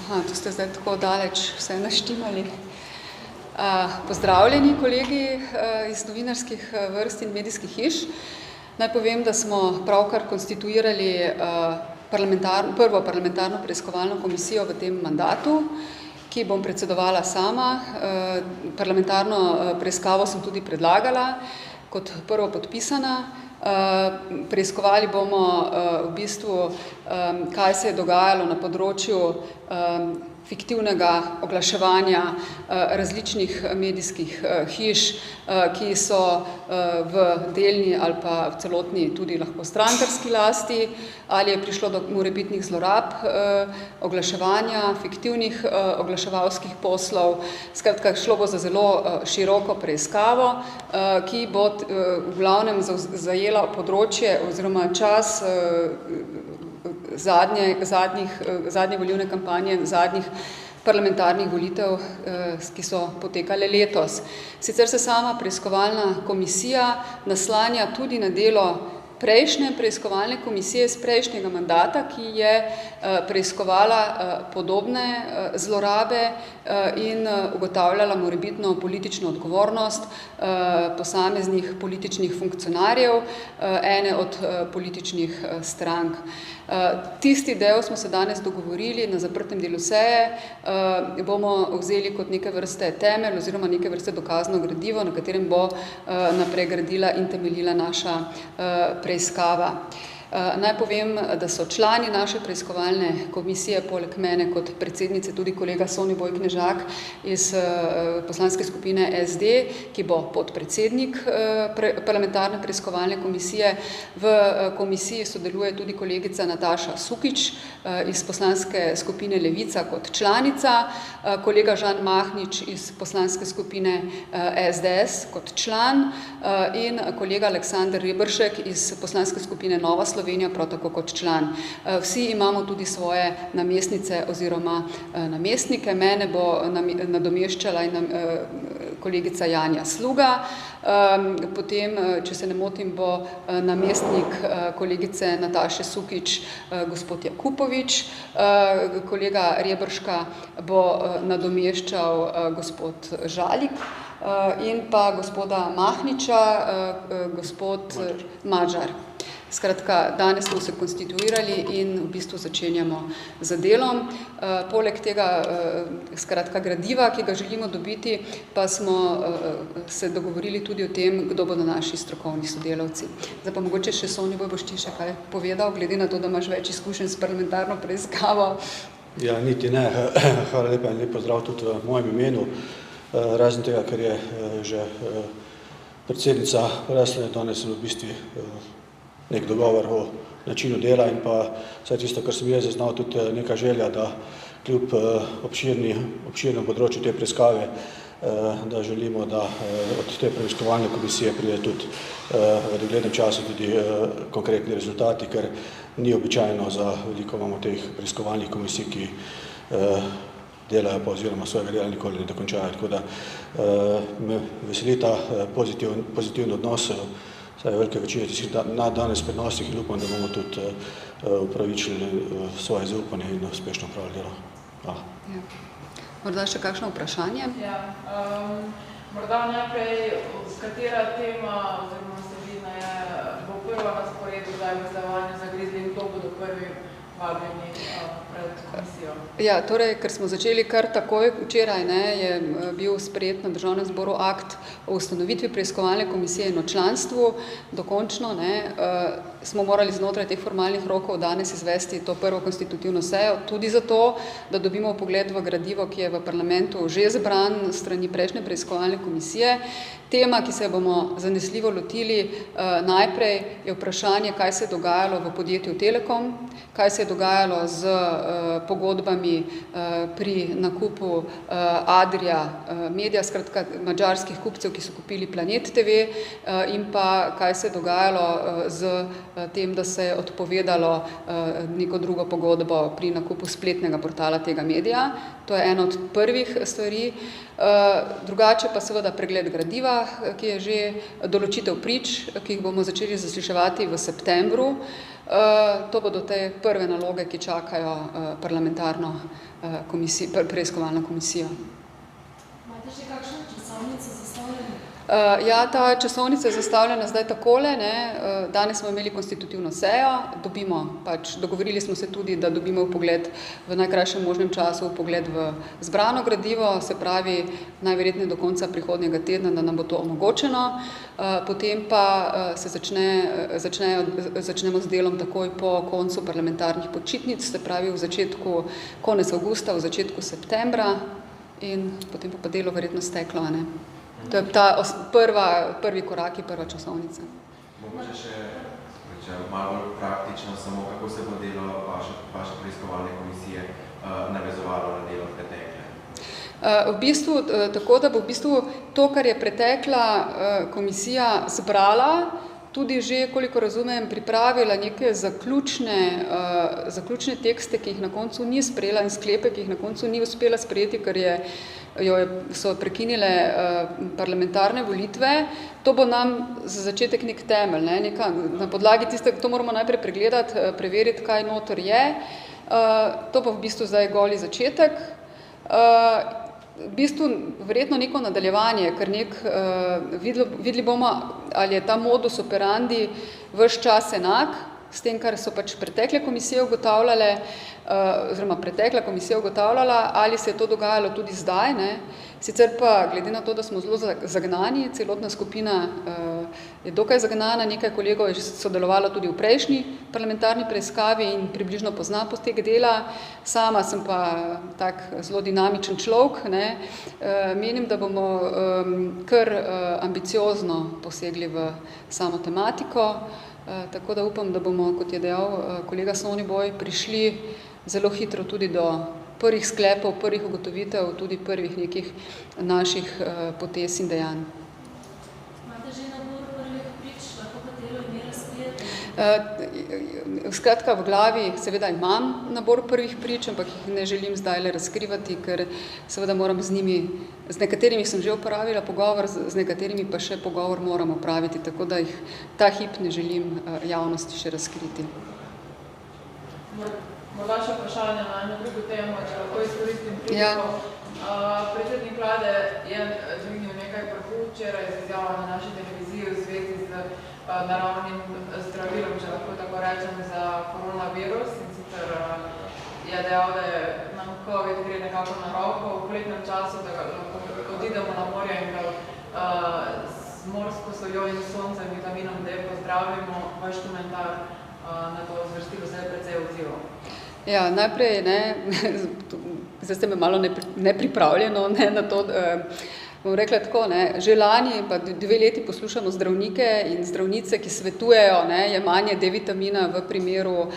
Tu ste zdaj tako daleč vse naštimali. Pozdravljeni kolegi iz novinarskih vrst in medijskih hiš. Naj povem, da smo pravkar konstituirali prvo parlamentarno preiskovalno komisijo v tem mandatu, ki bom predsedovala sama. Parlamentarno preiskavo sem tudi predlagala kot prvo podpisana. Preiskovali bomo v bistvu, kaj se je dogajalo na področju fiktivnega oglaševanja različnih medijskih hiš, ki so v delni ali pa v celotni tudi lahko strankarski lasti, ali je prišlo do morebitnih zlorab oglaševanja, fiktivnih oglaševalskih poslov. Skratka, šlo bo za zelo široko preiskavo, ki bo v glavnem zajela področje oziroma čas zadnje volilne kampanje, zadnjih parlamentarnih volitev, ki so potekale letos. Sicer se sama preiskovalna komisija naslanja tudi na delo prejšnje preiskovalne komisije iz prejšnjega mandata, ki je preiskovala podobne zlorabe in ugotavljala morebitno politično odgovornost posameznih političnih funkcionarjev ene od političnih strank. Tisti del smo se danes dogovorili na zaprtem delu seje, bomo vzeli kot neke vrste temelj oziroma neke vrste dokazno gradivo, na katerem bo naprej gradila in temeljila naša preiskava. Naj povem, da so člani naše preiskovalne komisije poleg mene kot predsednice tudi kolega Soniboj Knežak iz poslanske skupine SD, ki bo podpredsednik parlamentarne preiskovalne komisije. V komisiji sodeluje tudi kolegica Nataša Sukič iz poslanske skupine Levica kot članica, kolega Žan Mahnič iz poslanske skupine SDS kot član in kolega Aleksander Reberšek iz poslanske skupine Nova Slovenija, prav tako kot član. Vsi imamo tudi svoje namestnice oziroma namestnike. Mene bo nadomeščala kolegica Janja Sluga, potem, če se ne motim, bo namestnik kolegice Nataše Sukič gospod Jakupovič, kolega Reberška bo nadomeščal gospod Žalik in pa gospoda Mahniča gospod Madžar. Skratka, danes smo se konstituirali in v bistvu začenjamo z delom. Poleg tega skratka gradiva, ki ga želimo dobiti, pa smo se dogovorili tudi o tem, kdo bodo naši strokovni sodelavci. Zdaj pa mogoče še Soniboj, boš ti še kaj povedal, glede na to, da imaš več izkušenj s parlamentarno preiskavo? Ja, niti ne. Hvala lepa in lep pozdrav tudi v mojem imenu. Razen tega, ker je že predsednica razsledila danes v bistvu nek dogovor o načinu dela in pa vse tisto, kar sem jaz zaznal, tudi neka želja, da kljub obširnem področju te preiskave, da želimo, da od te preiskovalne komisije pride tudi v doglednem času tudi konkretni rezultati, ker ni običajno za veliko imamo teh preiskovalnih komisij, ki delajo pa oziroma svojega dela nikoli ne dokončajo. Tako da me veseli ta pozitiven odnos, saj je velike večine tistih danes prenosih in upam, da bomo tudi upravičili svoje zaupanje in uspešno upravili delo. Hvala. Ja. Morda še kakšno vprašanje? Ja, morda najprej, katera tema oziroma vsebina bo prva na sporedu zdaj v zavanju zagrizli in kdo bodo prvi vabljeni pred komisijo? Ja, torej, ker smo začeli kar takoj, včeraj je bil sprejet na Državnem zboru akt o ustanovitvi preiskovalne komisije in o članstvu. Dokončno smo morali znotraj teh formalnih rokov danes izvesti to prvo konstitutivno sejo, tudi zato, da dobimo vpogled v gradivo, ki je v parlamentu že zbran strani prejšnje preiskovalne komisije. Tema, ki se bomo zanesljivo lotili najprej, je vprašanje, kaj se je dogajalo v podjetju Telekom, kaj se je dogajalo z pogodbami pri nakupu Adria Media, skratka madžarskih kupcev, ki so kupili Planet TV, in pa kaj se je dogajalo z tem, da se je odpovedalo neko drugo pogodbo pri nakupu spletnega portala tega medija. To je ena od prvih stvari. Drugače pa seveda pregled gradiva, ki je že določitev prič, ki jih bomo začeli zasliševati v septembru. To bodo te prve naloge, ki čakajo parlamentarno preiskovalno komisijo. Imate že kakšno časovnico zastavljeno? Ja, ta časovnica je zastavljena zdaj takole, ne. Danes smo imeli konstitutivno sejo, dogovorili smo se tudi, da dobimo vpogled v najkrajšem možnem času vpogled v zbrano gradivo, se pravi najverjetneje do konca prihodnjega tedna, da nam bo to omogočeno. Potem pa se začnemo z delom takoj po koncu parlamentarnih počitnic, se pravi konec avgusta, v začetku septembra in potem pa delo verjetno steklo, ne. To je ta prvi korak, prva časovnica. Mogoče še malo bolj praktično, samo kako se bo delo vaše preiskovalne komisije navezovalo na delo pretekle? V bistvu tako, da bo v bistvu to, kar je pretekla komisija zbrala, tudi že, koliko razumem, pripravila neke zaključne tekste, ki jih na koncu ni sprejela in sklepe, ki jih na koncu ni uspela sprejeti, ker so prekinile parlamentarne volitve. To bo nam za začetek nek temelj, ne? Na podlagi tistega, to moramo najprej pregledati, preveriti, kaj noter je. To bo v bistvu zdaj goli začetek. V bistvu verjetno neko nadaljevanje, ker videli bomo, ali je ta modus operandi ves čas enak, s tem, kar so pač pretekle komisije ugotavljale, oziroma pretekla komisija ugotavljala, ali se je to dogajalo tudi zdaj, ne. Sicer pa, glede na to, da smo zelo zagnani, celotna skupina je dokaj zagnana, nekaj kolegov je sodelovalo tudi v prejšnji parlamentarni preiskavi in približno pozna potek dela. Sama sem pa tak zelo dinamičen človek, ne. Menim, da bomo kar ambiciozno posegli v samo tematiko, tako da upam, da bomo, kot je dejal kolega Soniboj, prišli zelo hitro tudi do prvih sklepov, prvih ugotovitev, tudi prvih nekih naših potez in dejanj. Imate že nabor prvih prič, lahko katero ime razkrijete? Skratka, v glavi seveda imam nabor prvih prič, ampak jih ne želim zdajle razkrivati, ker seveda moram z nekaterimi sem že opravila pogovor, z nekaterimi pa še pogovor moram opraviti, tako da jih ta hip ne želim javnosti še razkriti. Morda še vprašanje na eno drugo temo, če lahko izkoristim priliko. Ja. Predsednik vlade je dvignil nekaj prahu včeraj z izjavo na naši televiziji v zvezi z naravnim zdravilom, če lahko tako rečem, za koronavirus. In sicer je dejal, da nam COVID gre nekako na roko v poletnem času, da lahko odidemo na morje in da z morsko soljo in soncem, vitaminom D pozdravimo. Vaš komentar na to zvrstilo se je precej odzival. Ja, najprej, zdaj ste me malo nepripravljeno na to, bom rekla tako, že lani pa 2 leti poslušamo zdravnike in zdravnice, ki svetujejo jemanje D-vitamina v primeru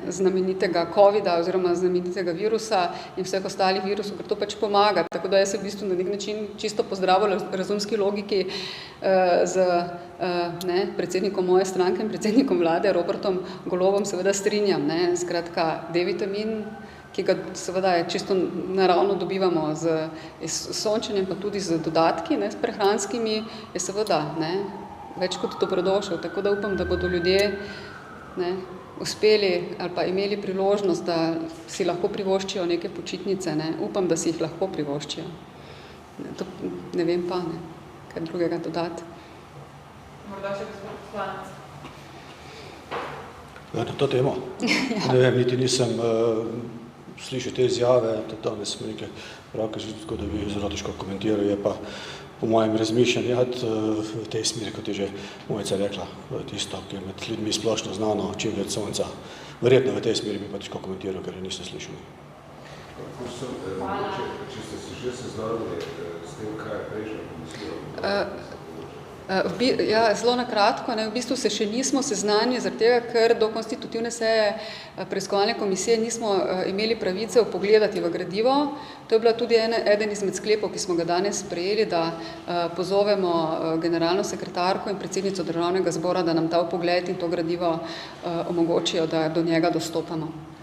znamenitega covida oziroma znamenitega virusa in vseh ostalih virusov, ker to pač pomaga. Tako da jaz se v bistvu na nek način čisto po zdravorazumski logiki z predsednikom moje stranke in predsednikom vlade Robertom Golobom seveda strinjam. Skratka, D-vitamin, ki ga seveda čisto naravno dobivamo z sončenjem, pa tudi z dodatki, s prehranskimi, je seveda več kot dobrodošel. Tako da upam, da bodo ljudje uspeli ali pa imeli priložnost, da si lahko privoščijo neke počitnice. Upam, da si jih lahko privoščijo. To ne vem pa, kaj drugega dodati. Morda še gospod poslanec. Na to temo? Ne vem, niti nisem slišal te izjave, tudi danes smo nekaj pravke že tako, da bi zelo težko komentiral, je pa po mojem razmišljanju v tej smeri, kot je že Mojca rekla, tisto, ki je med ljudmi splošno znano, čim več sonca. Verjetno v tej smeri bi pa težko komentiral, ker nisem slišal. Če ste se že seznanili s tem, kaj je prejšnja komisija? Ja, zelo na kratko, v bistvu se še nismo seznanili, zaradi tega, ker do konstitutivne seje preiskovalne komisije nismo imeli pravice vpogledati v gradivo. To je bila tudi eden izmed sklepov, ki smo ga danes sprejeli, da pozovemo generalno sekretarko in predsednico Državnega zbora, da nam ta vpogled in to gradivo omogočijo, da do njega dostopamo.